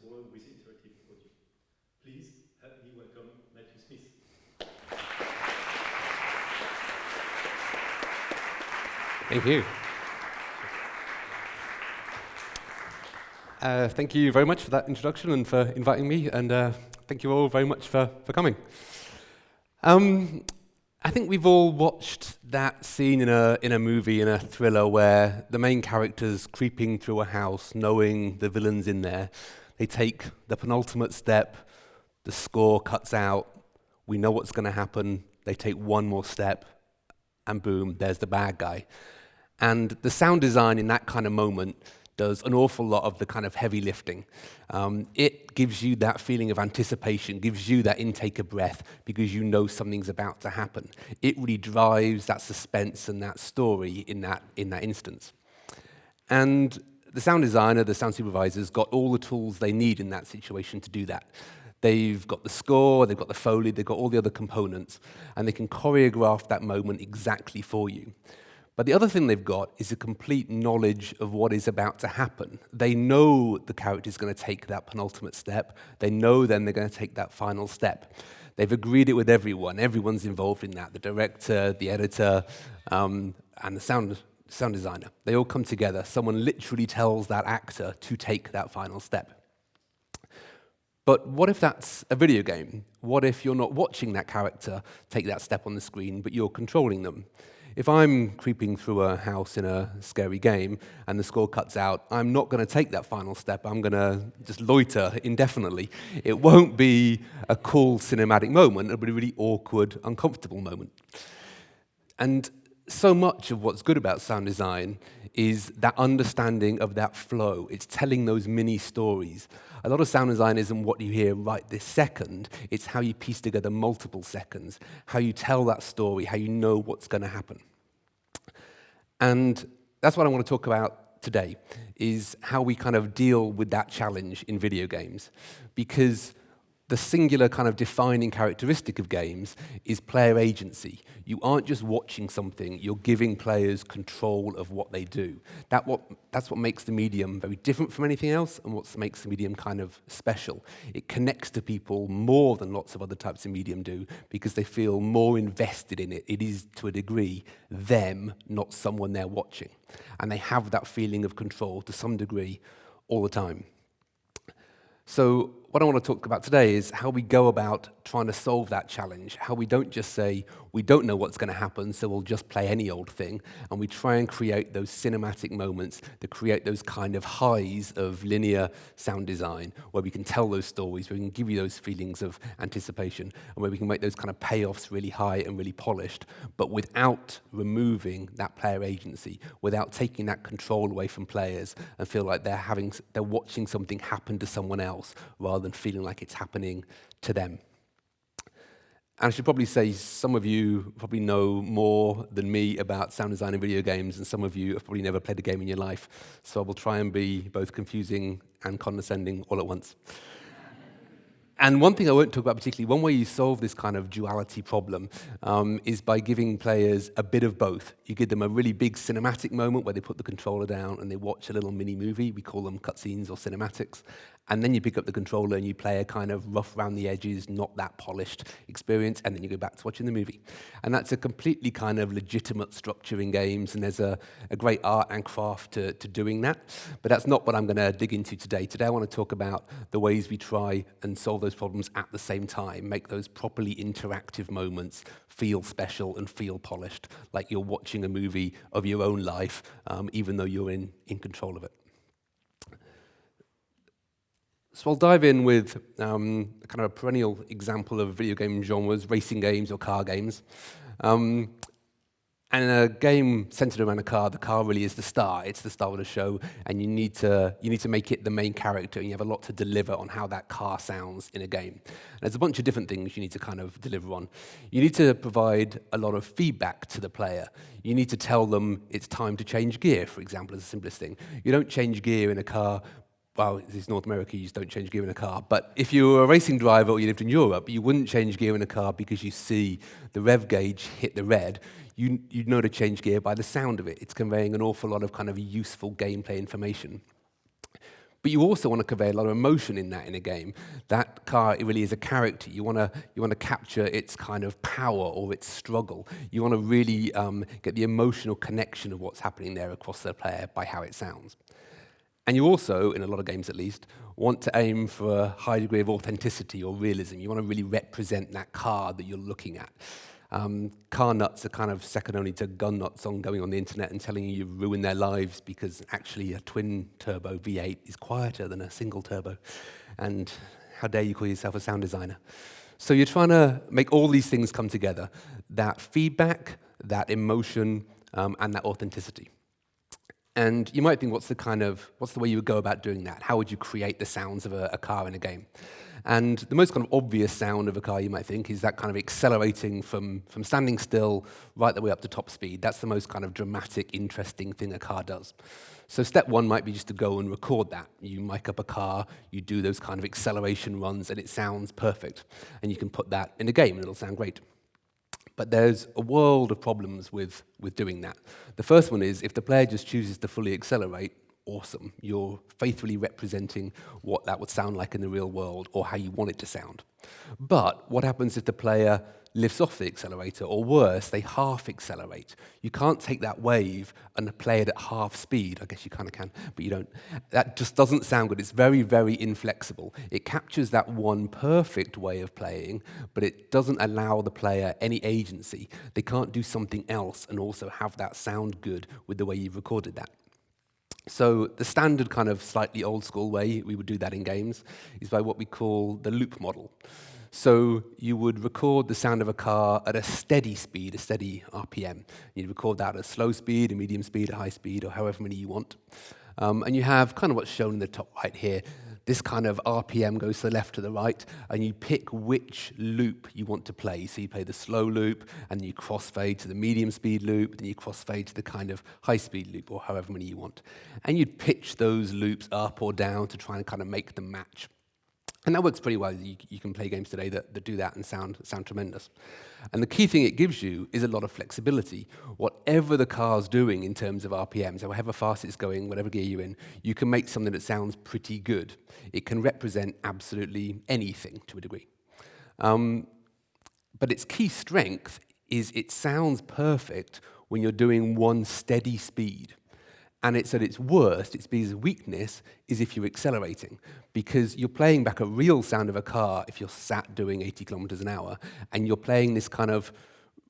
world with interactive audio. Please help me welcome Matthew Smith. Thank you. Thank you very much for that introduction and for inviting me, and thank you all very much for coming. I think we've all watched that scene in a movie, in a thriller, where the main character's creeping through a house, knowing the villain's in there. They take the penultimate step, the score cuts out, we know what's going to happen, they take one more step, and boom, there's the bad guy. And the sound design in that kind of moment does an awful lot of the kind of heavy lifting. It gives you that feeling of anticipation, gives you that intake of breath because you know something's about to happen. It really drives that suspense and that story in that instance. And the sound designer, the sound supervisor's got all the tools they need in that situation to do that. They've got the score, they've got the Foley, they've got all the other components, and they can choreograph that moment exactly for you. But the other thing they've got is a complete knowledge of what is about to happen. They know the character's going to take that penultimate step. They know then they're going to take that final step. They've agreed it with everyone. Everyone's involved in that, the director, the editor, and the sound designer. They all come together. Someone literally tells that actor to take that final step. But what if that's a video game? What if you're not watching that character take that step on the screen, but you're controlling them? If I'm creeping through a house in a scary game and the score cuts out, I'm not going to take that final step. I'm going to just loiter indefinitely. It won't be a cool cinematic moment. It'll be a really awkward, uncomfortable moment. And so much of what's good about sound design is that understanding of that flow. It's telling those mini stories. A lot of sound design isn't what you hear right this second. It's how you piece together multiple seconds, how you tell that story, how you know what's going to happen. And that's what I want to talk about today, is how we kind of deal with that challenge in video games. Because the singular kind of defining characteristic of games is player agency. You aren't just watching something, you're giving players control of what they do. That's what makes the medium very different from anything else and what makes the medium kind of special. It connects to people more than lots of other types of medium do because they feel more invested in it. It is, to a degree, them, not someone they're watching. And they have that feeling of control to some degree all the time. So what I want to talk about today is how we go about trying to solve that challenge, how we don't just say, we don't know what's going to happen, so we'll just play any old thing, and we try and create those cinematic moments to create those kind of highs of linear sound design, where we can tell those stories, where we can give you those feelings of anticipation, and where we can make those kind of payoffs really high and really polished, but without removing that player agency, without taking that control away from players and feel like they're watching something happen to someone else, rather than feeling like it's happening to them. And I should probably say some of you probably know more than me about sound design in video games, and some of you have probably never played a game in your life, so I will try and be both confusing and condescending all at once. And one thing I won't talk about particularly, one way you solve this kind of duality problem is by giving players a bit of both. You give them a really big cinematic moment where they put the controller down and they watch a little mini movie. We call them cutscenes or cinematics. And then you pick up the controller and you play a kind of rough around the edges, not that polished experience, and then you go back to watching the movie. And that's a completely kind of legitimate structure in games, and there's a great art and craft to doing that. But that's not what I'm going to dig into today. Today I want to talk about the ways we try and solve those problems at the same time, make those properly interactive moments feel special and feel polished, like you're watching a movie of your own life, even though you're in control of it. So I'll dive in with kind of a perennial example of video game genres, racing games or car games. And in a game centered around a car, the car really is the star. It's the star of the show, and you need to make it the main character, and you have a lot to deliver on how that car sounds in a game. And there's a bunch of different things you need to kind of deliver on. You need to provide a lot of feedback to the player. You need to tell them it's time to change gear, for example, is the simplest thing. You don't change gear in a car. Well, this is North America, you just don't change gear in a car. But if you were a racing driver or you lived in Europe, you wouldn't change gear in a car because you see the rev gauge hit the red. You'd know to change gear by the sound of it. It's conveying an awful lot of kind of useful gameplay information. But you also want to convey a lot of emotion in a game. That car, it really is a character. You want to capture its kind of power or its struggle. You want to really get the emotional connection of what's happening there across the player by how it sounds. And you also, in a lot of games at least, want to aim for a high degree of authenticity or realism. You want to really represent that car that you're looking at. Car nuts are kind of second only to gun nuts on going on the internet and telling you you've ruined their lives because actually a twin-turbo V8 is quieter than a single-turbo. And how dare you call yourself a sound designer? So you're trying to make all these things come together, that feedback, that emotion, and that authenticity. And you might think, what's the way you would go about doing that? How would you create the sounds of a car in a game? And the most kind of obvious sound of a car, you might think, is that kind of accelerating from standing still right the way up to top speed. That's the most kind of dramatic, interesting thing a car does. So step one might be just to go and record that. You mic up a car, you do those kind of acceleration runs, and it sounds perfect. And you can put that in a game, and it'll sound great. But there's a world of problems with doing that. The first one is if the player just chooses to fully accelerate, awesome. You're faithfully representing what that would sound like in the real world or how you want it to sound. But what happens if the player lifts off the accelerator, or worse, they half accelerate? You can't take that wave and play it at half speed. I guess you kind of can, but you don't. That just doesn't sound good. It's very, very inflexible. It captures that one perfect way of playing, but it doesn't allow the player any agency. They can't do something else and also have that sound good with the way you've recorded that. So the standard kind of slightly old school way we would do that in games is by what we call the loop model. So you would record the sound of a car at a steady speed, a steady RPM. You'd record that at a slow speed, a medium speed, a high speed, or however many you want. And you have kind of what's shown in the top right here. This kind of RPM goes to the left to the right, and you pick which loop you want to play. So you play the slow loop, and you crossfade to the medium speed loop, then you crossfade to the kind of high speed loop, or however many you want. And you'd pitch those loops up or down to try and kind of make them match. And that works pretty well. You can play games today that do that and sound tremendous. And the key thing it gives you is a lot of flexibility. Whatever the car's doing in terms of RPMs, however fast it's going, whatever gear you're in, you can make something that sounds pretty good. It can represent absolutely anything to a degree. But its key strength is it sounds perfect when you're doing one steady speed. And it's at its worst, its biggest weakness, is if you're accelerating, because you're playing back a real sound of a car if you're sat doing 80 kilometers an hour, and you're playing this kind of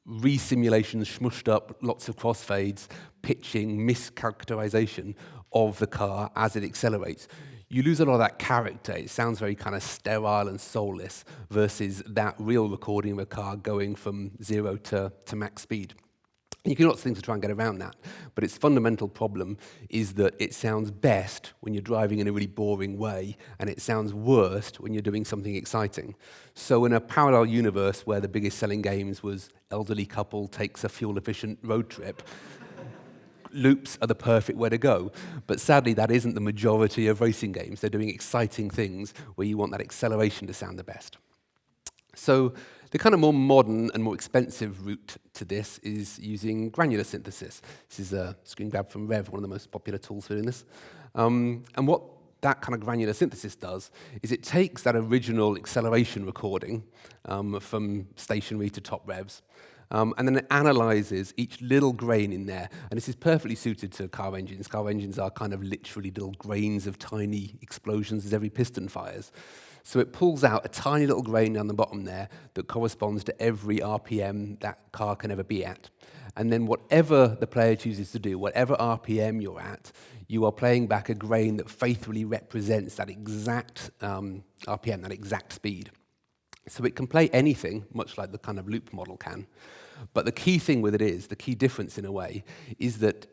re-simulation, smushed up, lots of crossfades, pitching, mischaracterization of the car as it accelerates. You lose a lot of that character. It sounds very kind of sterile and soulless versus that real recording of a car going from 0 to max speed. You can do lots of things to try and get around that, but its fundamental problem is that it sounds best when you're driving in a really boring way, and it sounds worst when you're doing something exciting. So in a parallel universe where the biggest selling games was elderly couple takes a fuel-efficient road trip, loops are the perfect way to go. But sadly, that isn't the majority of racing games. They're doing exciting things where you want that acceleration to sound the best. So the kind of more modern and more expensive route to this is using granular synthesis. This is a screen grab from Rev, one of the most popular tools for doing this. And what that kind of granular synthesis does is it takes that original acceleration recording from stationary to top revs, and then it analyzes each little grain in there. And this is perfectly suited to car engines. Car engines are kind of literally little grains of tiny explosions as every piston fires. So it pulls out a tiny little grain down the bottom there that corresponds to every RPM that car can ever be at. And then whatever the player chooses to do, whatever RPM you're at, you are playing back a grain that faithfully represents that exact RPM, that exact speed. So it can play anything, much like the kind of loop model can. But the key thing with it is, the key difference in a way, is that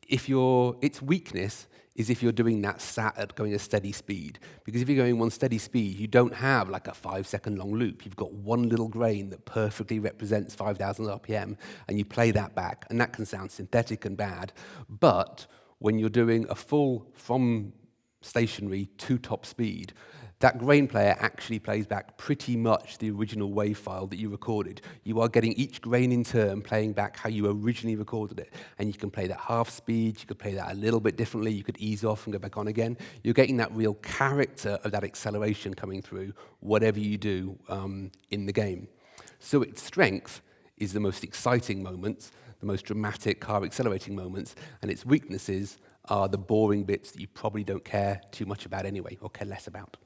its weakness is if you're doing that sat at going a steady speed. Because if you're going one steady speed, you don't have like a 5-second long loop. You've got one little grain that perfectly represents 5,000 RPM, and you play that back, and that can sound synthetic and bad. But when you're doing a full from stationary to top speed, that grain player actually plays back pretty much the original WAV file that you recorded. You are getting each grain in turn playing back how you originally recorded it. And you can play that half speed, you could play that a little bit differently, you could ease off and go back on again. You're getting that real character of that acceleration coming through, whatever you do in the game. So its strength is the most exciting moments, the most dramatic car accelerating moments, and its weaknesses are the boring bits that you probably don't care too much about anyway, or care less about.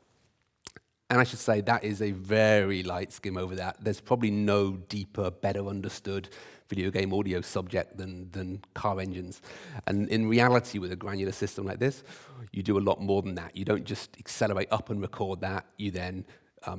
And I should say that is a very light skim over that. There's probably no deeper, better understood video game audio subject than car engines. And in reality, with a granular system like this, you do a lot more than that. You don't just accelerate up and record that. You then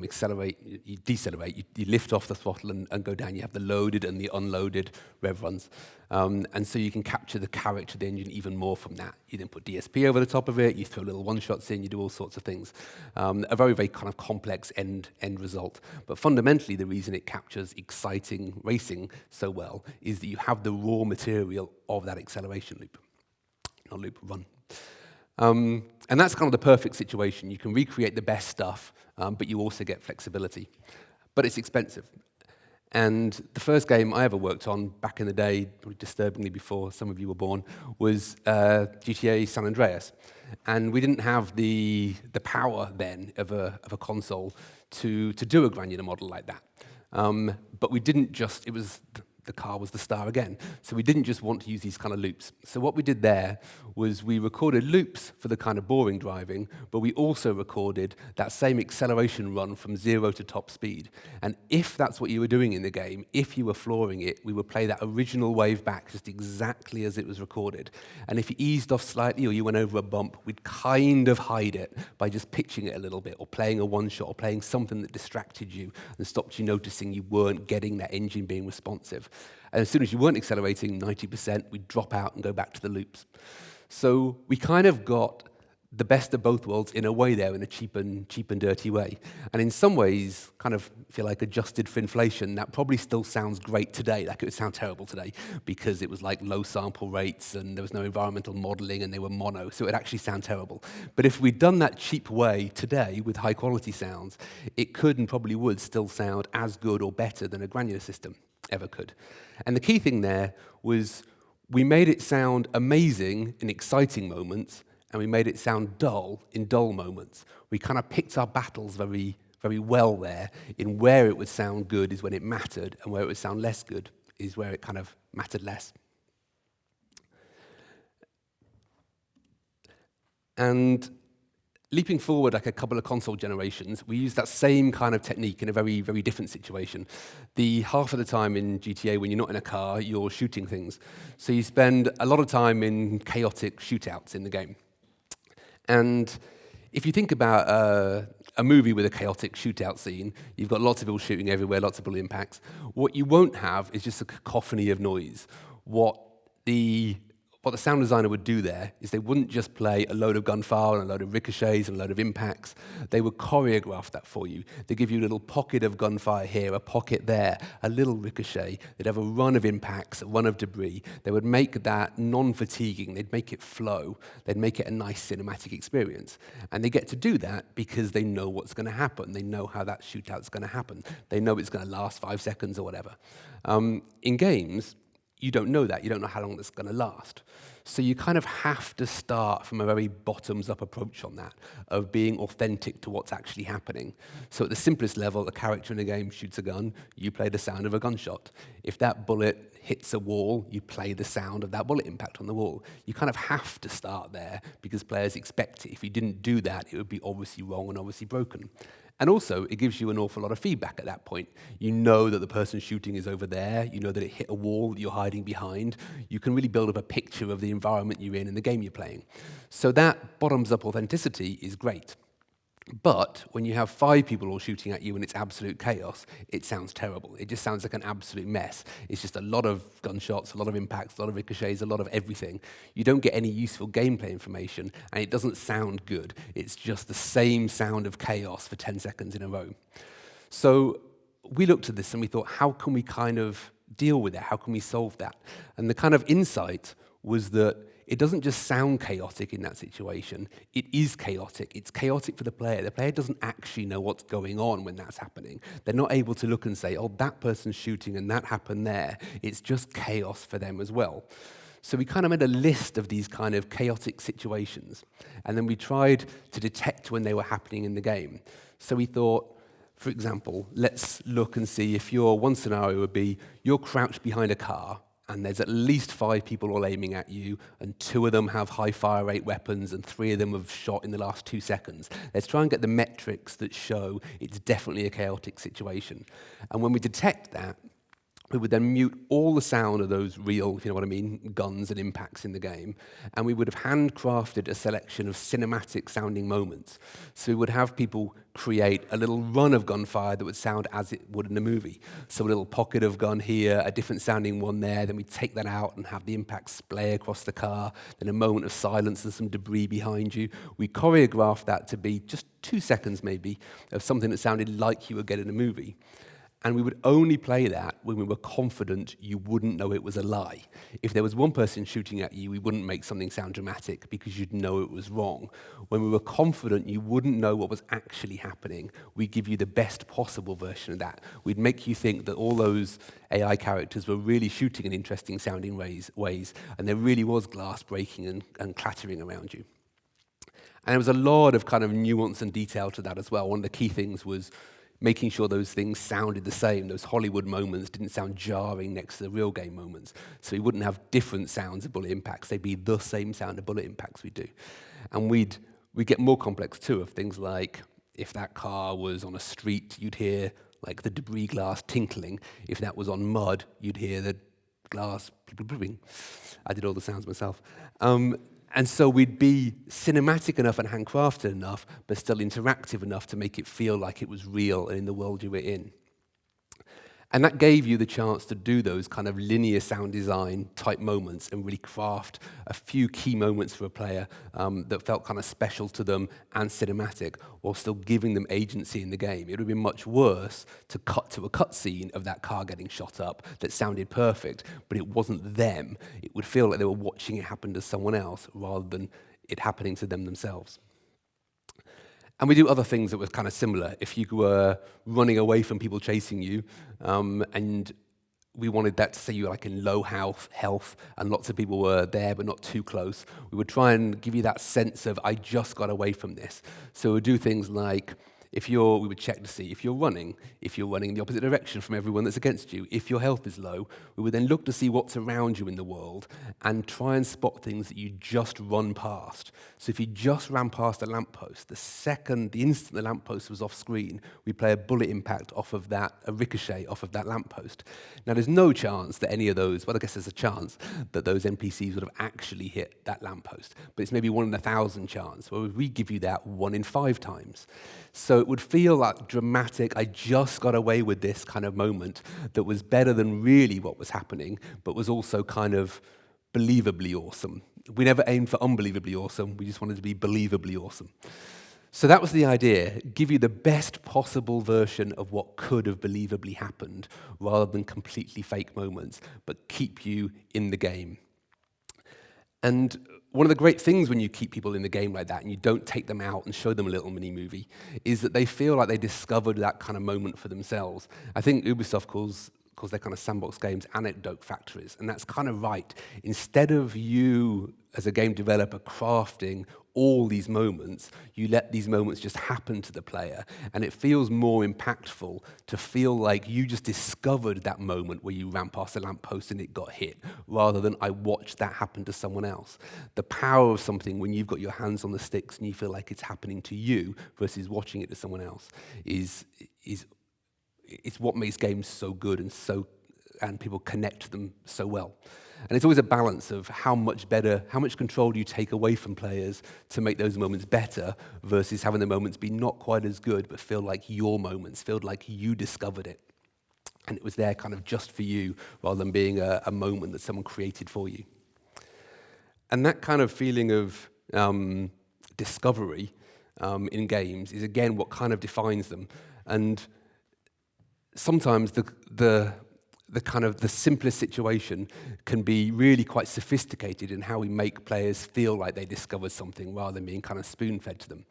accelerate, you decelerate, you lift off the throttle and go down. You have the loaded and the unloaded rev runs. And so you can capture the character of the engine even more from that. You then put DSP over the top of it, you throw little one-shots in, you do all sorts of things. A very, very kind of complex end result. But fundamentally, the reason it captures exciting racing so well is that you have the raw material of that acceleration loop. Not loop, run. And that's kind of the perfect situation. You can recreate the best stuff, but you also get flexibility. But it's expensive. And the first game I ever worked on back in the day, probably disturbingly before some of you were born, was GTA San Andreas. And we didn't have the power then of a console to do a granular model like that. But we didn't just, the car was the star again. So we didn't just want to use these kind of loops. So what we did there was we recorded loops for the kind of boring driving, but we also recorded that same acceleration run from 0 to top speed. And if that's what you were doing in the game, if you were flooring it, we would play that original wave back just exactly as it was recorded. And if you eased off slightly or you went over a bump, we'd kind of hide it by just pitching it a little bit or playing a one-shot or playing something that distracted you and stopped you noticing you weren't getting that engine being responsive. And as soon as you weren't accelerating 90%, we'd drop out and go back to the loops. So we kind of got the best of both worlds in a way there, in a cheap and dirty way. And in some ways, kind of feel like adjusted for inflation, that probably still sounds great today. Like it would sound terrible today because it was like low sample rates and there was no environmental modeling and they were mono, so it would actually sound terrible. But if we'd done that cheap way today with high quality sounds, it could and probably would still sound as good or better than a granular system ever could. And the key thing there was we made it sound amazing in exciting moments, and we made it sound dull in dull moments. We kind of picked our battles very, very well there in where it would sound good is when it mattered, and where it would sound less good is where it kind of mattered less. And leaping forward like a couple of console generations, we use that same kind of technique in a very, very different situation. The half of the time in GTA, when you're not in a car, you're shooting things. So you spend a lot of time in chaotic shootouts in the game. And if you think about a movie with a chaotic shootout scene, you've got lots of people shooting everywhere, lots of bullet impacts. What you won't have is just a cacophony of noise. What the sound designer would do there is they wouldn't just play a load of gunfire and a load of ricochets and a load of impacts. They would choreograph that for you. They give you a little pocket of gunfire here, a pocket there, a little ricochet. They'd have a run of impacts, a run of debris. They would make that non-fatiguing. They'd make it flow. They'd make it a nice cinematic experience. And they get to do that because they know what's going to happen. They know how that shootout's going to happen. They know it's going to last 5 seconds or whatever. In games, you don't know that. You don't know how long it's going to last. So you kind of have to start from a very bottoms-up approach on that, of being authentic to what's actually happening. So at the simplest level, a character in a game shoots a gun, you play the sound of a gunshot. If that bullet hits a wall, you play the sound of that bullet impact on the wall. You kind of have to start there because players expect it. If you didn't do that, it would be obviously wrong and obviously broken. And also, it gives you an awful lot of feedback at that point. You know that the person shooting is over there. You know that it hit a wall that you're hiding behind. You can really build up a picture of the environment you're in and the game you're playing. So that bottoms-up authenticity is great. But when you have 5 people all shooting at you and it's absolute chaos, it sounds terrible. It just sounds like an absolute mess. It's just a lot of gunshots, a lot of impacts, a lot of ricochets, a lot of everything. You don't get any useful gameplay information, and it doesn't sound good. It's just the same sound of chaos for 10 seconds in a row. So we looked at this and we thought, how can we kind of deal with it? How can we solve that? And the kind of insight was that it doesn't just sound chaotic in that situation, it is chaotic. It's chaotic for the player. The player doesn't actually know what's going on when that's happening. They're not able to look and say, oh, that person's shooting and that happened there. It's just chaos for them as well. So we kind of made a list of these kind of chaotic situations, and then we tried to detect when they were happening in the game. So we thought, for example, let's look and see if one scenario would be you're crouched behind a car, and there's at least 5 people all aiming at you, and 2 of them have high fire rate weapons, and 3 of them have shot in the last 2 seconds. Let's try and get the metrics that show it's definitely a chaotic situation. And when we detect that, we would then mute all the sound of those real, if you know what I mean, guns and impacts in the game, and we would have handcrafted a selection of cinematic sounding moments. So we would have people create a little run of gunfire that would sound as it would in a movie. So a little pocket of gun here, a different sounding one there, then we'd take that out and have the impact splay across the car, then a moment of silence and some debris behind you. We choreographed that to be just 2 seconds maybe of something that sounded like you would get in a movie. And we would only play that when we were confident you wouldn't know it was a lie. If there was one person shooting at you, we wouldn't make something sound dramatic because you'd know it was wrong. When we were confident you wouldn't know what was actually happening, we'd give you the best possible version of that. We'd make you think that all those AI characters were really shooting in interesting sounding ways, and there really was glass breaking and clattering around you. And there was a lot of kind of nuance and detail to that as well. One of the key things was making sure those things sounded the same. Those Hollywood moments didn't sound jarring next to the real game moments. So we wouldn't have different sounds of bullet impacts. They'd be the same sound of bullet impacts we do. And we'd get more complex too, of things like if that car was on a street, you'd hear like the debris glass tinkling. If that was on mud, you'd hear the glass. I did all the sounds myself. And so we'd be cinematic enough and handcrafted enough, but still interactive enough to make it feel like it was real and in the world you were in. And that gave you the chance to do those kind of linear sound design type moments and really craft a few key moments for a player that felt kind of special to them and cinematic, while still giving them agency in the game. It would have been much worse to cut to a cutscene of that car getting shot up that sounded perfect, but it wasn't them. It would feel like they were watching it happen to someone else rather than it happening to them themselves. And we do other things that were kind of similar. If you were running away from people chasing you, and we wanted that to say you were like in low health, and lots of people were there but not too close, we would try and give you that sense of, I just got away from this. So we'd do things like, we would check to see if you're running in the opposite direction from everyone that's against you, if your health is low, we would then look to see what's around you in the world and try and spot things that you just run past. So if you just ran past a lamppost, the instant the lamppost was off screen, we play a bullet impact off of that, a ricochet off of that lamppost. Now there's no chance that any of those, well I guess there's a chance that those NPCs would have actually hit that lamppost, but it's maybe 1 in 1,000 chance, where we give you that 1 in 5 times. So it would feel like dramatic, I just got away with this kind of moment that was better than really what was happening, but was also kind of believably awesome. We never aimed for unbelievably awesome, we just wanted to be believably awesome. So that was the idea, give you the best possible version of what could have believably happened, rather than completely fake moments, but keep you in the game. And one of the great things when you keep people in the game like that and you don't take them out and show them a little mini movie is that they feel like they discovered that kind of moment for themselves. I think Ubisoft calls their kind of sandbox games anecdote factories, and that's kind of right. Instead of you as a game developer crafting all these moments, you let these moments just happen to the player, and it feels more impactful to feel like you just discovered that moment where you ran past a lamppost and it got hit, rather than I watched that happen to someone else. The power of something when you've got your hands on the sticks and you feel like it's happening to you versus watching it to someone else is it's what makes games so good and people connect to them so well. And it's always a balance of how much control do you take away from players to make those moments better versus having the moments be not quite as good but feel like your moments, feel like you discovered it. And it was there kind of just for you rather than being a moment that someone created for you. And that kind of feeling of discovery in games is again what kind of defines them. And sometimes the the simplest situation can be really quite sophisticated in how we make players feel like they discovered something rather than being kind of spoon-fed to them.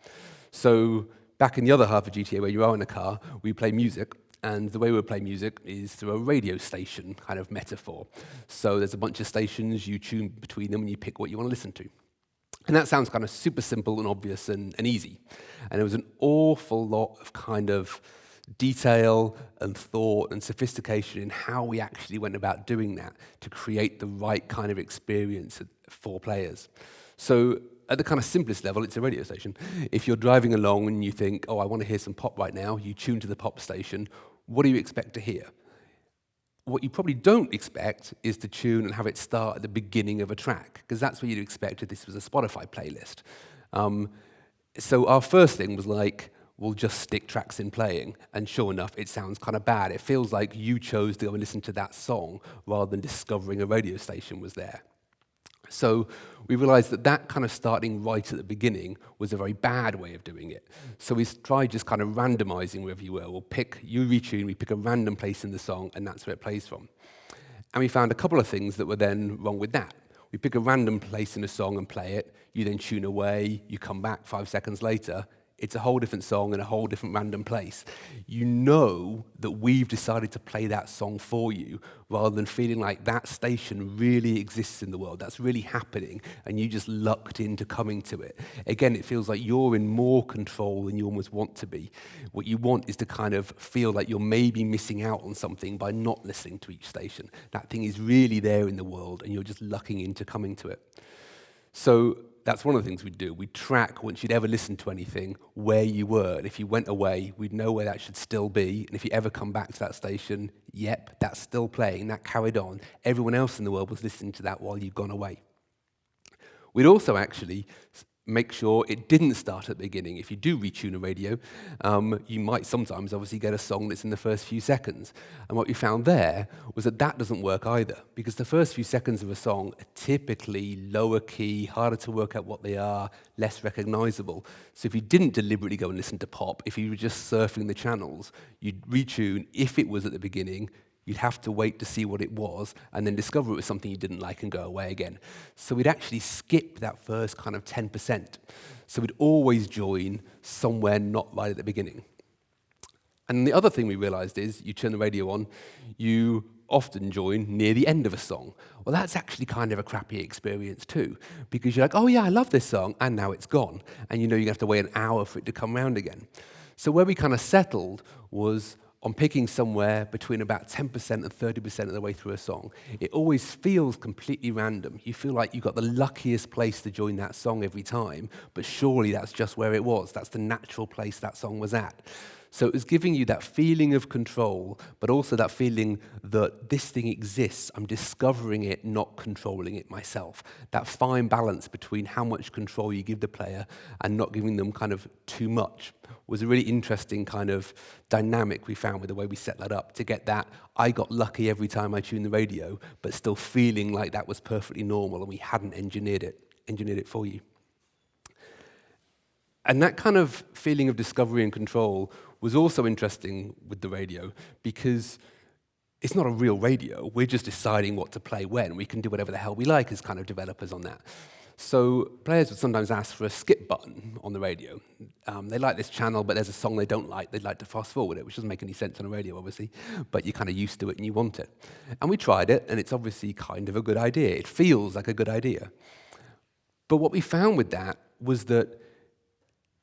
So back in the other half of GTA where you are in a car, we play music, and the way we play music is through a radio station kind of metaphor. So there's a bunch of stations, you tune between them, and you pick what you want to listen to. And that sounds kind of super simple and obvious and easy. And there was an awful lot of kind of detail and thought and sophistication in how we actually went about doing that to create the right kind of experience for players. So at the kind of simplest level, it's a radio station. If you're driving along and you think, oh, I want to hear some pop right now, you tune to the pop station, what do you expect to hear? What you probably don't expect is to tune and have it start at the beginning of a track, because that's what you'd expect if this was a Spotify playlist. So our first thing was like, we'll just stick tracks in playing, and sure enough, it sounds kind of bad. It feels like you chose to go and listen to that song rather than discovering a radio station was there. So we realized that that kind of starting right at the beginning was a very bad way of doing it. So we tried just kind of randomizing wherever you were. You retune, we pick a random place in the song, and that's where it plays from. And we found a couple of things that were then wrong with that. We pick a random place in a song and play it, you then tune away, you come back 5 seconds later, it's a whole different song in a whole different random place. You know that we've decided to play that song for you rather than feeling like that station really exists in the world, that's really happening, and you just lucked into coming to it. Again, it feels like you're in more control than you almost want to be. What you want is to kind of feel like you're maybe missing out on something by not listening to each station. That thing is really there in the world, and you're just lucking into coming to it. So that's one of the things we'd do. We'd track, once you'd ever listened to anything, where you were. And if you went away, we'd know where that should still be. And if you ever come back to that station, yep, that's still playing, that carried on. Everyone else in the world was listening to that while you'd gone away. We'd also actually make sure it didn't start at the beginning. If you do retune a radio, you might sometimes obviously get a song that's in the first few seconds. And what we found there was that that doesn't work either, because the first few seconds of a song are typically lower key, harder to work out what they are, less recognizable. So if you didn't deliberately go and listen to pop, if you were just surfing the channels, you'd retune if it was at the beginning. You'd have to wait to see what it was and then discover it was something you didn't like and go away again. So we'd actually skip that first kind of 10%. So we'd always join somewhere not right at the beginning. And the other thing we realized is you turn the radio on, you often join near the end of a song. Well, that's actually kind of a crappy experience too, because you're like, oh yeah, I love this song, and now it's gone. And you know you're going to have to wait an hour for it to come round again. So where we kind of settled was on picking somewhere between about 10% and 30% of the way through a song. It always feels completely random. You feel like you got the luckiest place to join that song every time, but surely that's just where it was. That's the natural place that song was at. So it was giving you that feeling of control, but also that feeling that this thing exists. I'm discovering it, not controlling it myself. That fine balance between how much control you give the player and not giving them kind of too much was a really interesting kind of dynamic we found with the way we set that up to get that I got lucky every time I tuned the radio, but still feeling like that was perfectly normal and we hadn't engineered it for you. And that kind of feeling of discovery and control was also interesting with the radio because it's not a real radio. We're just deciding what to play when. We can do whatever the hell we like as kind of developers on that. So players would sometimes ask for a skip button on the radio. They like this channel, but there's a song they don't like. They'd like to fast forward it, which doesn't make any sense on a radio, obviously, but you're kind of used to it and you want it. And we tried it, and it's obviously kind of a good idea. It feels like a good idea. But what we found with that was that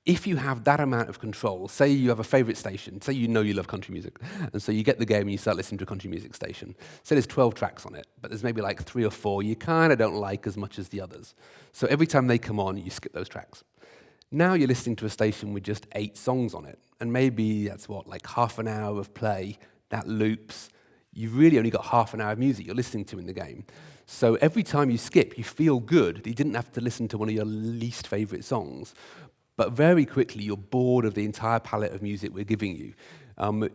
if you have that amount of control, say you have a favorite station, say you know you love country music, and so you get the game and you start listening to a country music station. Say there's 12 tracks on it, but there's maybe like 3 or 4 you kind of don't like as much as the others. So every time they come on, you skip those tracks. Now you're listening to a station with just 8 songs on it, and maybe that's like half an hour of play, that loops. You've really only got half an hour of music you're listening to in the game. So every time you skip, you feel good that you didn't have to listen to one of your least favorite songs. But very quickly, you're bored of the entire palette of music we're giving you.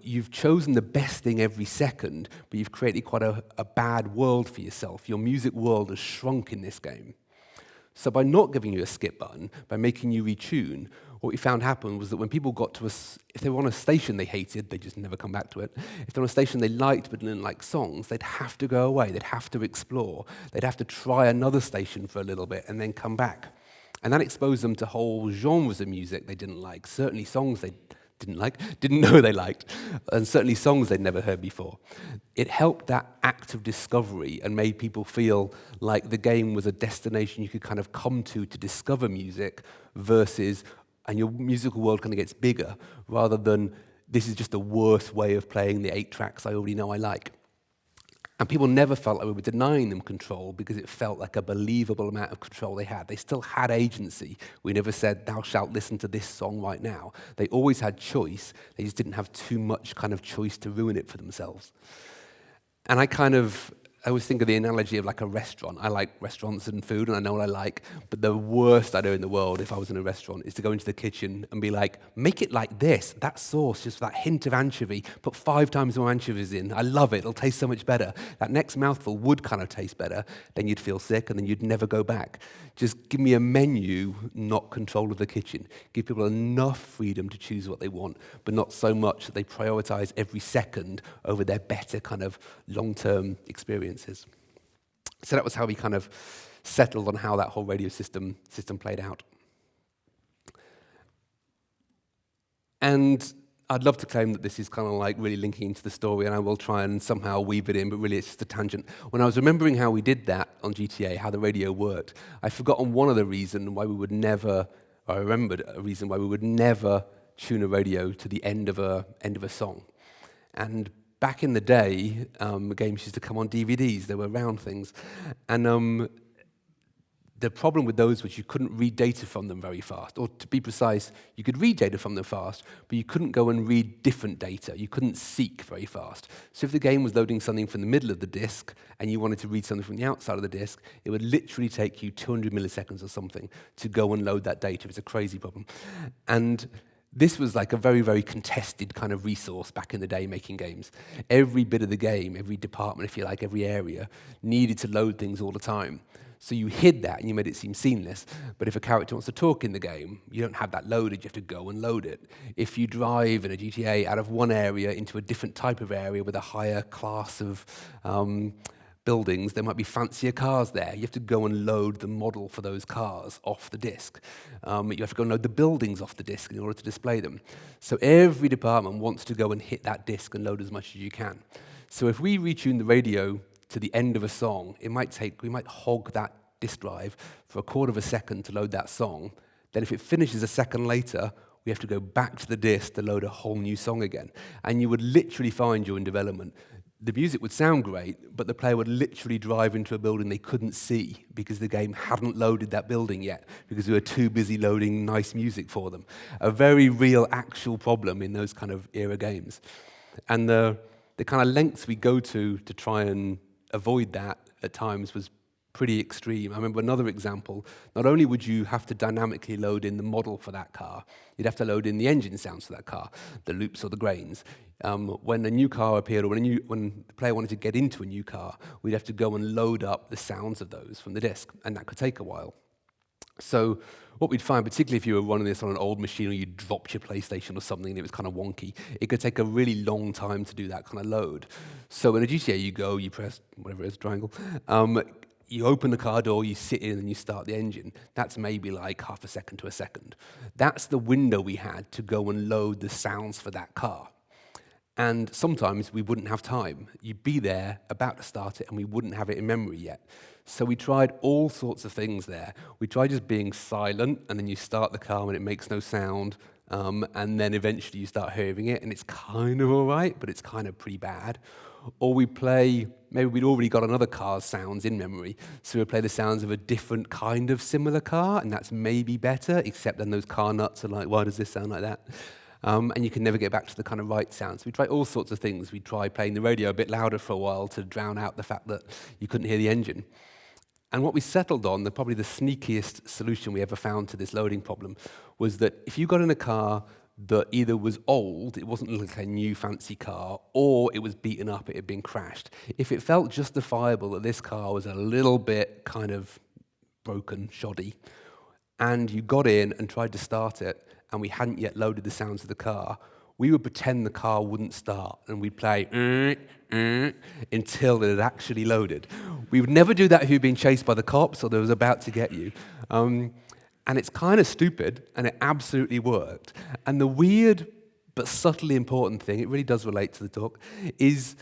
You've chosen the best thing every second, but you've created quite a bad world for yourself. Your music world has shrunk in this game. So by not giving you a skip button, by making you retune, what we found happened was that when people got to us, if they were on a station they hated, they just never come back to it. If they were on a station they liked but didn't like songs, they'd have to go away, they'd have to explore, they'd have to try another station for a little bit and then come back. And that exposed them to whole genres of music they didn't like, certainly songs they didn't know they liked, and certainly songs they'd never heard before. It helped that act of discovery and made people feel like the game was a destination you could kind of come to discover music versus, and your musical world kind of gets bigger, rather than this is just a worse way of playing the 8 tracks I already know I like. And people never felt like we were denying them control because it felt like a believable amount of control they had. They still had agency. We never said, thou shalt listen to this song right now. They always had choice. They just didn't have too much kind of choice to ruin it for themselves. And I always think of the analogy of like a restaurant. I like restaurants and food, and I know what I like, but the worst idea in the world, if I was in a restaurant, is to go into the kitchen and be like, make it like this, that sauce, just that hint of anchovy, put 5 times more anchovies in, I love it, it'll taste so much better. That next mouthful would kind of taste better, then you'd feel sick, and then you'd never go back. Just give me a menu, not control of the kitchen. Give people enough freedom to choose what they want, but not so much that they prioritize every second over their better kind of long-term experiences. So that was how we kind of settled on how that whole radio system played out. And I'd love to claim that this is kind of like really linking into the story, and I will try and somehow weave it in, but really it's just a tangent. When I was remembering how we did that on GTA, how the radio worked, I'd forgotten one of the reasons why we would never, or I remembered a reason why we would never tune a radio to the end of a song. And back in the day, games used to come on DVDs. They were round things. And the problem with those was you couldn't read data from them very fast. Or to be precise, you could read data from them fast, but you couldn't go and read different data. You couldn't seek very fast. So if the game was loading something from the middle of the disk and you wanted to read something from the outside of the disk, it would literally take you 200 milliseconds or something to go and load that data. It's a crazy problem. And this was like a very, very contested kind of resource back in the day making games. Every bit of the game, every department, if you like, every area, needed to load things all the time. So you hid that and you made it seem seamless. But if a character wants to talk in the game, you don't have that loaded, you have to go and load it. If you drive in a GTA out of one area into a different type of area with a higher class of buildings, there might be fancier cars there. You have to go and load the model for those cars off the disk. You have to go and load the buildings off the disk in order to display them. So every department wants to go and hit that disk and load as much as you can. So if we retune the radio to the end of a song, we might hog that disk drive for a quarter of a second to load that song. Then if it finishes a second later, we have to go back to the disk to load a whole new song again. And you would literally find during development, the music would sound great, but the player would literally drive into a building they couldn't see because the game hadn't loaded that building yet, because we were too busy loading nice music for them. A very real, actual problem in those kind of era games. And the kind of lengths we go to try and avoid that at times was pretty extreme. I remember another example. Not only would you have to dynamically load in the model for that car, you'd have to load in the engine sounds for that car, the loops or the grains. When a new car appeared, or when the player wanted to get into a new car, we'd have to go and load up the sounds of those from the disk, and that could take a while. So what we'd find, particularly if you were running this on an old machine or you dropped your PlayStation or something and it was kind of wonky, it could take a really long time to do that kind of load. So in a GTA, you press whatever it is, triangle, you open the car door, you sit in and you start the engine. That's maybe like half a second to a second. That's the window we had to go and load the sounds for that car. And sometimes we wouldn't have time. You'd be there, about to start it, and we wouldn't have it in memory yet. So we tried all sorts of things there. We tried just being silent, and then you start the car and it makes no sound, and then eventually you start hearing it, and it's kind of all right, but it's kind of pretty bad. Or we play, maybe we'd already got another car's sounds in memory, so we play the sounds of a different kind of similar car, and that's maybe better, except then those car nuts are like, why does this sound like that? And you can never get back to the kind of right sounds. We tried all sorts of things. We tried playing the radio a bit louder for a while to drown out the fact that you couldn't hear the engine. And what we settled on, probably the sneakiest solution we ever found to this loading problem, was that if you got in a car that either was old, it wasn't like a new fancy car, or it was beaten up, it had been crashed. If it felt justifiable that this car was a little bit kind of broken, shoddy, and you got in and tried to start it, and we hadn't yet loaded the sounds of the car, we would pretend the car wouldn't start, and we'd play until it had actually loaded. We would never do that if you were being chased by the cops or they was about to get you. And it's kind of stupid, and it absolutely worked. And the weird but subtly important thing, it really does relate to the talk, is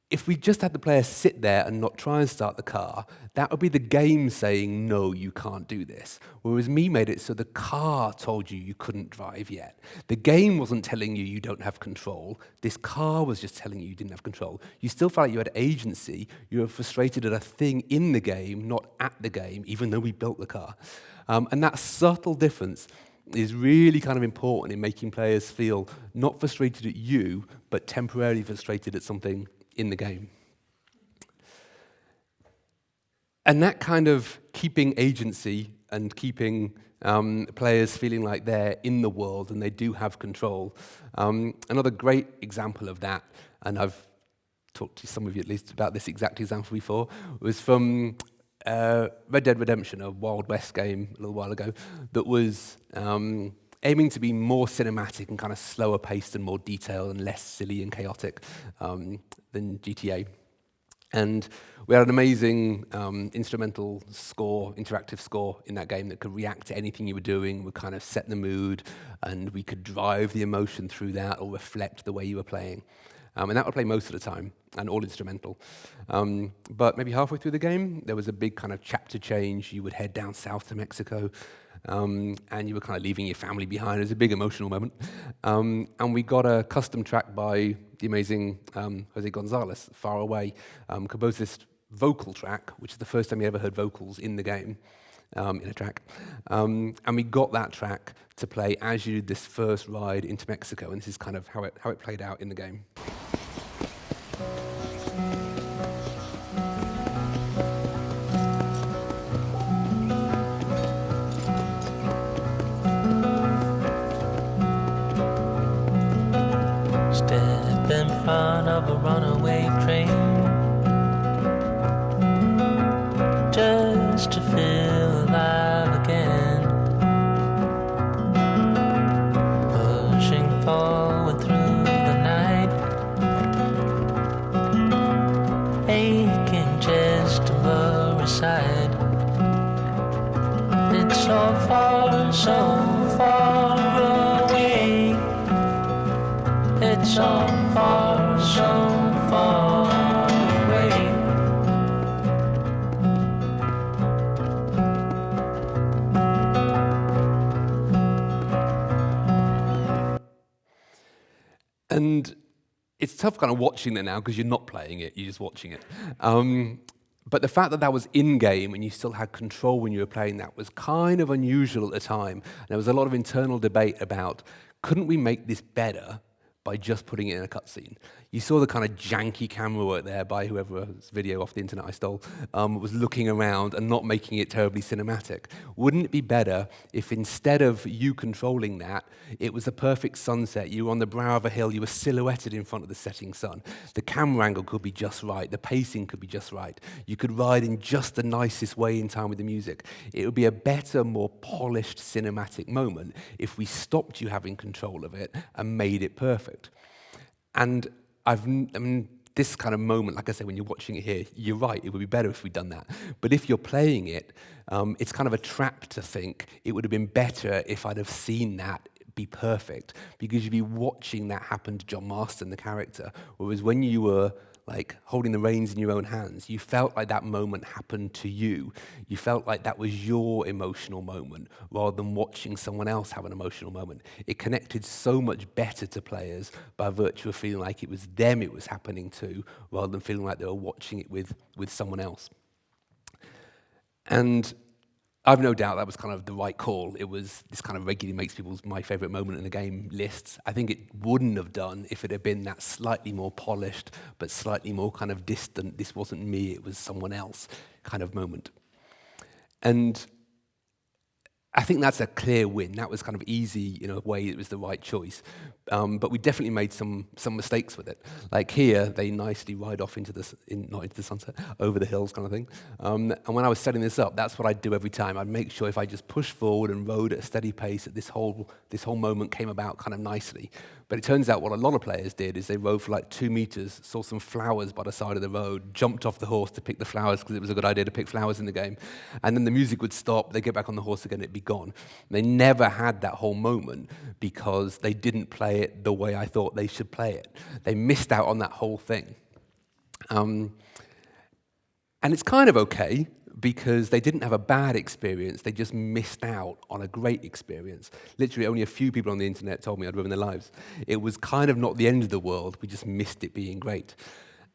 if we just had the player sit there and not try and start the car, that would be the game saying, no, you can't do this. Whereas me made it so the car told you you couldn't drive yet. The game wasn't telling you you don't have control. This car was just telling you you didn't have control. You still felt like you had agency. You were frustrated at a thing in the game, not at the game, even though we built the car. And that subtle difference is really kind of important in making players feel not frustrated at you, but temporarily frustrated at something in the game. And that kind of keeping agency and keeping players feeling like they're in the world and they do have control. Another great example of that, and I've talked to some of you at least about this exact example before, was from Red Dead Redemption, a Wild West game a little while ago, that was aiming to be more cinematic and kind of slower paced and more detailed and less silly and chaotic than GTA. And we had an amazing instrumental score, interactive score in that game that could react to anything you were doing, would kind of set the mood, and we could drive the emotion through that or reflect the way you were playing. And that would play most of the time, and all instrumental. But maybe halfway through the game, there was a big kind of chapter change. You would head down south to Mexico, and you were kind of leaving your family behind. It was a big emotional moment. And we got a custom track by the amazing Jose Gonzalez, Far Away, composed this vocal track, which is the first time you ever heard vocals in the game, in a track. And we got that track to play as you did this first ride into Mexico, and this is kind of how it played out in the game. Step in front of a runaway train, just to feel alive again, pushing forward through the night, aching just to lower aside. It's so far away. It's so far away. And it's tough kind of watching it now because you're not playing it, you're just watching it. But the fact that that was in-game and you still had control when you were playing that was kind of unusual at the time. And there was a lot of internal debate about, couldn't we make this better by just putting it in a cutscene? You saw the kind of janky camera work there by whoever's video off the internet I stole, was looking around and not making it terribly cinematic. Wouldn't it be better if instead of you controlling that, it was a perfect sunset, you were on the brow of a hill, you were silhouetted in front of the setting sun. The camera angle could be just right, the pacing could be just right. You could ride in just the nicest way in time with the music. It would be a better, more polished cinematic moment if we stopped you having control of it and made it perfect. And this kind of moment, like I say, when you're watching it here, you're right, it would be better if we'd done that. But if you're playing it, it's kind of a trap to think it would have been better if I'd have seen that be perfect, because you'd be watching that happen to John Marston, the character, whereas when you were like holding the reins in your own hands, you felt like that moment happened to you. You felt like that was your emotional moment rather than watching someone else have an emotional moment. It connected so much better to players by virtue of feeling like it was them it was happening to rather than feeling like they were watching it with someone else. And I've no doubt that was kind of the right call. It was, this kind of regularly makes people's my favorite moment in the game lists. I think it wouldn't have done if it had been that slightly more polished, but slightly more kind of distant, this wasn't me, it was someone else kind of moment. And I think that's a clear win. That was kind of easy in a way. It was the right choice. But we definitely made some mistakes with it. Like here, they nicely ride off into not into the sunset, over the hills kind of thing. And when I was setting this up, that's what I'd do every time. I'd make sure if I just pushed forward and rode at a steady pace, that this whole moment came about kind of nicely. But it turns out what a lot of players did is they rode for like 2 meters, saw some flowers by the side of the road, jumped off the horse to pick the flowers because it was a good idea to pick flowers in the game. And then the music would stop, they'd get back on the horse again, it'd be gone. They never had that whole moment because they didn't play it the way I thought they should play it. They missed out on that whole thing. And it's kind of okay because they didn't have a bad experience, they just missed out on a great experience. Literally only a few people on the internet told me I'd ruined their lives. It was kind of not the end of the world, we just missed it being great.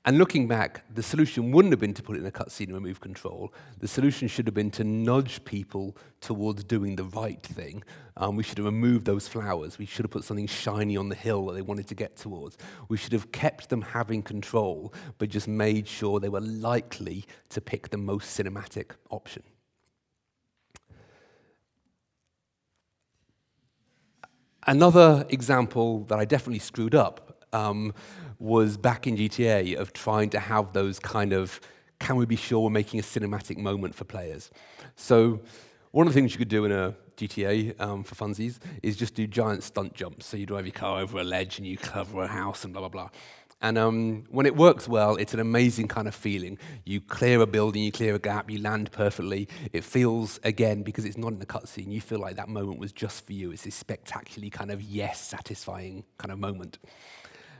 And looking back, the solution wouldn't have been to put it in a cutscene and remove control. The solution should have been to nudge people towards doing the right thing. We should have removed those flowers. We should have put something shiny on the hill that they wanted to get towards. We should have kept them having control, but just made sure they were likely to pick the most cinematic option. Another example that I definitely screwed up was back in GTA of trying to have those kind of, can we be sure we're making a cinematic moment for players? So one of the things you could do in a GTA for funsies is just do giant stunt jumps. So you drive your car over a ledge and you cover a house and blah, blah, blah. And when it works well, it's an amazing kind of feeling. You clear a building, you clear a gap, you land perfectly. It feels, again, because it's not in a cutscene, you feel like that moment was just for you. It's this spectacularly kind of, yes, satisfying kind of moment.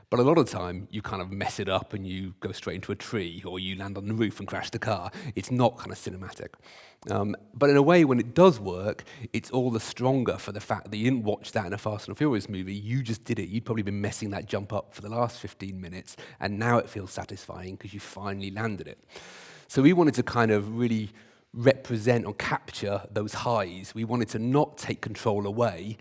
But a lot of the time, you kind of mess it up and you go straight into a tree or you land on the roof and crash the car. It's not kind of cinematic. But in a way, when it does work, it's all the stronger for the fact that you didn't watch that in a Fast and Furious movie. You just did it. You'd probably been messing that jump up for the last 15 minutes, and now it feels satisfying because you finally landed it. So we wanted to kind of really represent or capture those highs. We wanted to not take control away.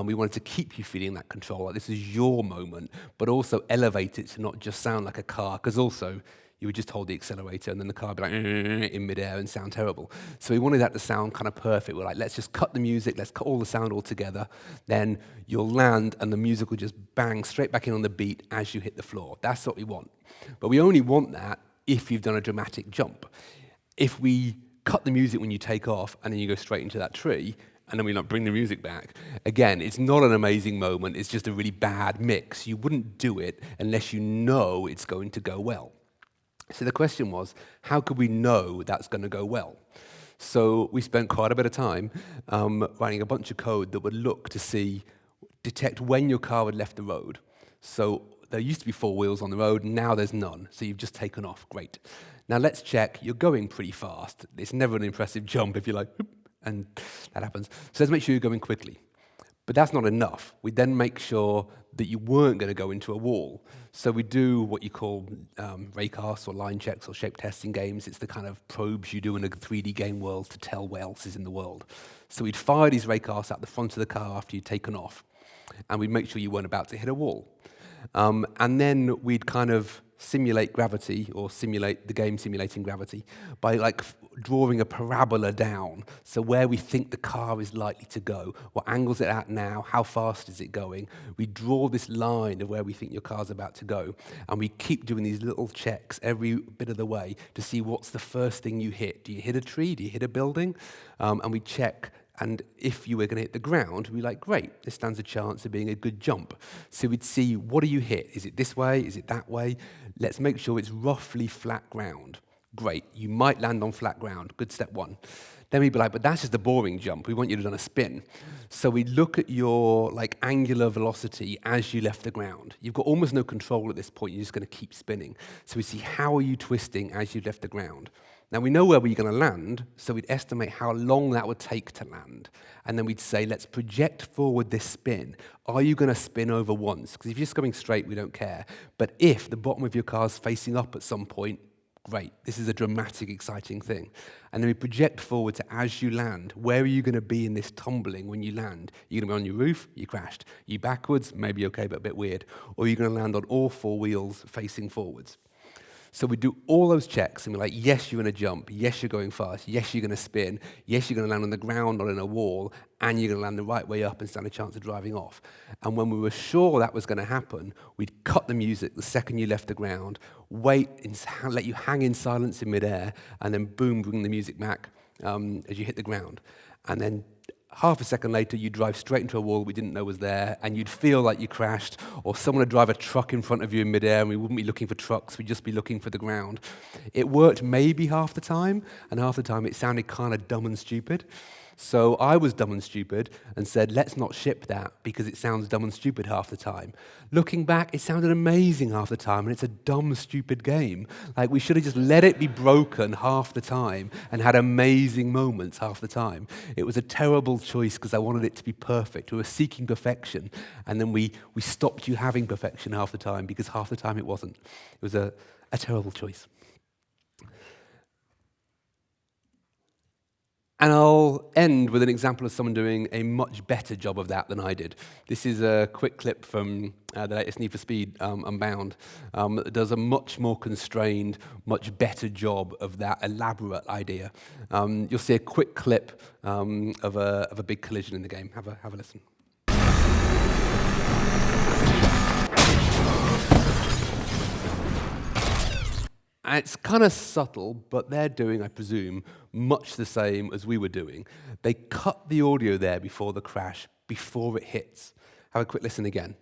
We wanted to keep you feeling that control, like this is your moment, but also elevate it to not just sound like a car, because also you would just hold the accelerator and then the car would be like in midair and sound terrible. So we wanted that to sound kind of perfect. We're like, let's just cut the music, let's cut all the sound all together, then you'll land and the music will just bang straight back in on the beat as you hit the floor. That's what we want. But we only want that if you've done a dramatic jump. If we cut the music when you take off and then you go straight into that tree, and then we like bring the music back. Again, it's not an amazing moment, it's just a really bad mix. You wouldn't do it unless you know it's going to go well. So the question was, how could we know that's going to go well? So we spent quite a bit of time writing a bunch of code that would look to detect when your car had left the road. So there used to be 4 wheels on the road, now there's none. So you've just taken off, great. Now let's check, you're going pretty fast. It's never an impressive jump if you're like, whoop, and that happens. So let's make sure you're going quickly. But that's not enough. We then make sure that you weren't going to go into a wall. So we do what you call raycasts or line checks or shape tests in games. It's the kind of probes you do in a 3D game world to tell what else is in the world. So we'd fire these raycasts out the front of the car after you'd taken off, and we'd make sure you weren't about to hit a wall. And then we'd kind of simulate gravity, or simulate the game simulating gravity, by like drawing a parabola down, so where we think the car is likely to go, what angle's it at now, how fast is it going. We draw this line of where we think your car's about to go, and we keep doing these little checks every bit of the way to see what's the first thing you hit. Do you hit a tree? Do you hit a building? And we check. And if you were going to hit the ground, we'd be like, great, this stands a chance of being a good jump. So we'd see, what do you hit? Is it this way? Is it that way? Let's make sure it's roughly flat ground. Great, you might land on flat ground. Good, step 1. Then we'd be like, but that's just a boring jump. We want you to do a spin. So we look at your angular velocity as you left the ground. You've got almost no control at this point. You're just going to keep spinning. So we see, how are you twisting as you left the ground? Now, we know where we're going to land, so we'd estimate how long that would take to land. And then we'd say, let's project forward this spin. Are you going to spin over once? Because if you're just going straight, we don't care. But if the bottom of your car's facing up at some point, great. This is a dramatic, exciting thing. And then we project forward to, as you land, where are you going to be in this tumbling when you land? You're going to be on your roof? You crashed. You backwards? Maybe okay, but a bit weird. Or you're going to land on all 4 wheels facing forwards. So we do all those checks, and we're like, yes, you're going to jump, yes, you're going fast, yes, you're going to spin, yes, you're going to land on the ground, not in a wall, and you're going to land the right way up and stand a chance of driving off. And when we were sure that was going to happen, we'd cut the music the second you left the ground, wait, and let you hang in silence in midair, and then boom, bring the music back as you hit the ground. And then half a second later, you'd drive straight into a wall we didn't know was there, and you'd feel like you crashed, or someone would drive a truck in front of you in midair, and we wouldn't be looking for trucks, we'd just be looking for the ground. It worked maybe half the time, and half the time it sounded kind of dumb and stupid. So I was dumb and stupid and said, let's not ship that because it sounds dumb and stupid half the time. Looking back, it sounded amazing half the time, and it's a dumb, stupid game. Like, we should have just let it be broken half the time and had amazing moments half the time. It was a terrible choice because I wanted it to be perfect. We were seeking perfection, and then we stopped you having perfection half the time because half the time it wasn't. It was a terrible choice. And I'll end with an example of someone doing a much better job of that than I did. This is a quick clip from the latest Need for Speed Unbound that does a much more constrained, much better job of that elaborate idea. You'll see a quick clip of a big collision in the game. Have a listen. And it's kind of subtle, but they're doing, I presume, much the same as we were doing. They cut the audio there before the crash, before it hits. Have a quick listen again.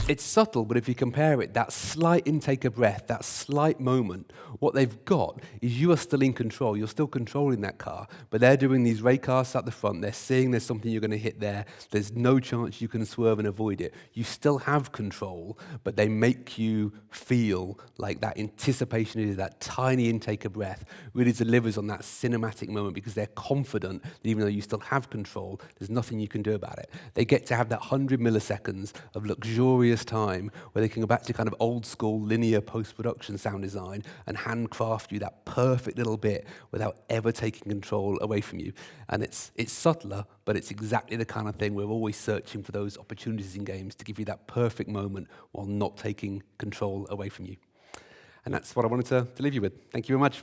It's subtle, but if you compare it, that slight intake of breath, that slight moment, what they've got is you are still in control. You're still controlling that car, but they're doing these raycasts at the front. They're seeing there's something you're going to hit there. There's no chance you can swerve and avoid it. You still have control, but they make you feel like that anticipation is that tiny intake of breath really delivers on that cinematic moment because they're confident that even though you still have control, there's nothing you can do about it. They get to have that 100 milliseconds of luxurious time where they can go back to kind of old school linear post-production sound design and handcraft you that perfect little bit without ever taking control away from you. And it's subtler, but it's exactly the kind of thing we're always searching for, those opportunities in games to give you that perfect moment while not taking control away from you. And that's what I wanted to leave you with. Thank you very much.